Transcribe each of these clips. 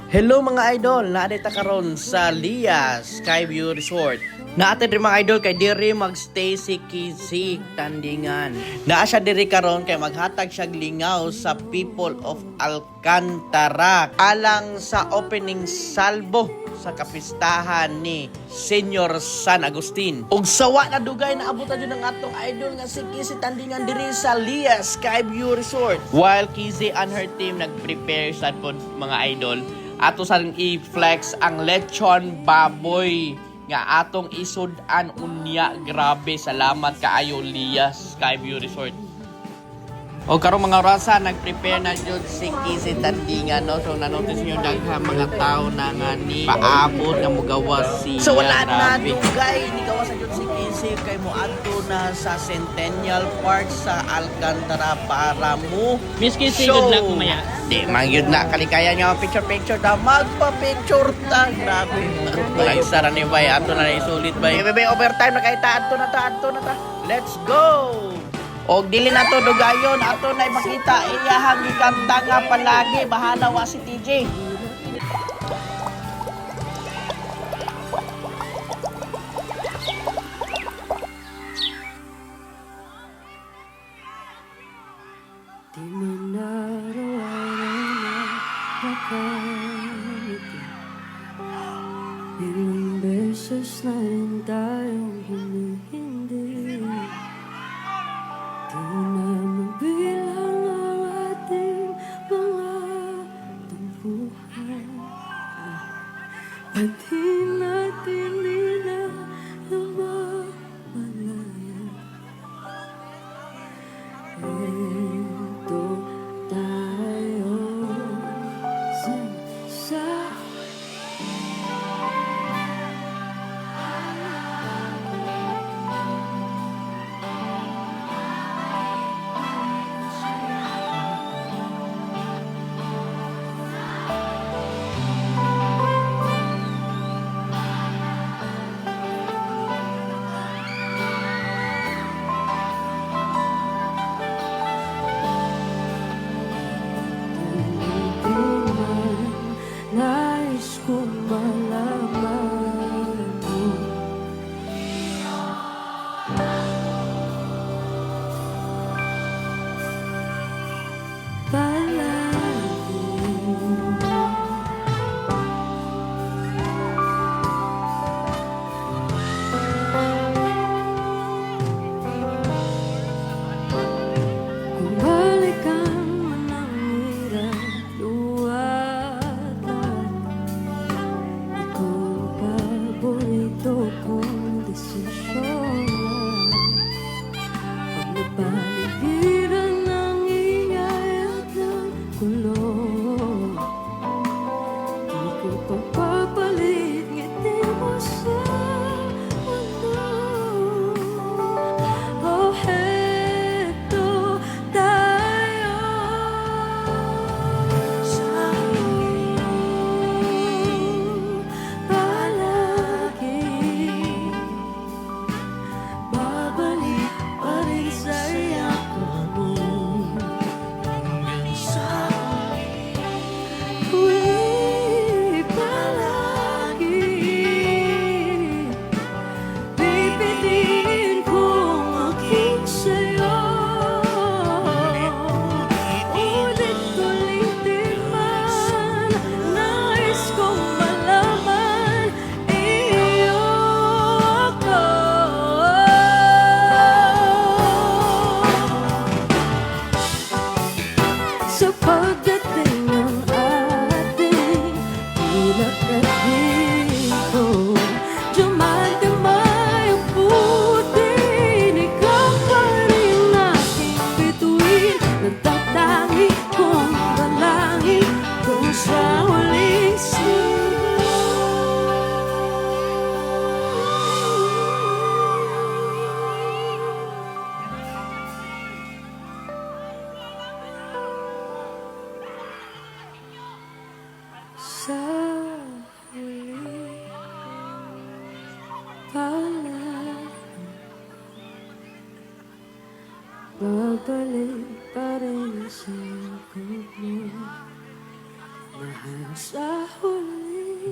Hello mga idol, naadita karon sa Lia Skyview Resort. Naatid rin mga idol kay diri magstay si Kizzy Tandingan. Naa siya diri karon kay maghatag siya lingaw sa people of Alcantara alang sa opening salvo sa kapistahan ni Senior San Agustin. Ug sawa na dugay na abutan jud ng atong idol nga si Kizzy Tandingan diri sa Lia Skyview Resort. While Kizzy and her team nag-prepare sa pod mga idol, ato sa i-flex ang lechon baboy nga atong isud-an unya. Grabe, salamat kaayo Lia Skyview Resort. O karong mga orasa nag-prepare na jud si Kizzy Tandingan, no? So na-notice niyo daghang mga tao na nga ni paabot nga mugawas siya. So wala na dugay ni gawas jud si Kizzy kay moadto na sa Centennial Park sa Alcantara para mo Miss Kizzy, good luck mamaya. Di man yun na kalikayan niya picture ta magpa-picture ta. Grabe. Nagsara ni bay ato na isulit bay. Bebe overtime na kay ta adto na ta. Let's go. Og dili na to dugayon ato na makita iyahang gikanta nga palagi bahala wa si TJ. Di man araw-araw na nakangiti. Ilang beses na rin tayong humihindi. Di na mabilang ang ating mga tampuhan. At di natin namamalayan. Ito tayo sa nais kong malaman mo. Kung balikan man ang hirap, luwatan. Ikaw ang paborito kong desisyon. Pag napaligiran ng ingay at ng kulong, di ko pagpapalit ngiti mo sa mundo. Oh, heto tayo sa palagi. Babalik pa rin sa yakap mo. Sa tuwing palagi, pipiliin kong maging sa'yo. Ulit-ulitin man, nais kong malaman, iyo ako. Sa pagdating ng ating hilak at dito, diamante may putin, ikaw pa rin aking bituin. Nagtatangi kong dalangin kung sa huling sa huli pala, babalik pa rin sa likod mo. hanggang sa huli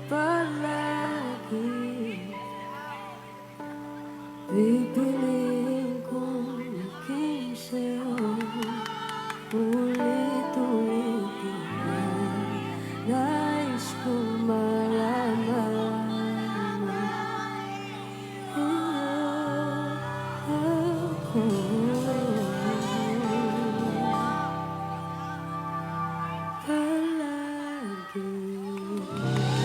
palagi pipiliin kong maging sa'yo ulit-ulitin na nais kong malaman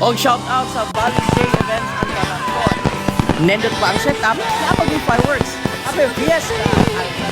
Og shout out sa Valley Day Events ang Kalangkot. Nindot pa ang setup, napag yung fireworks. Happy Fiesta!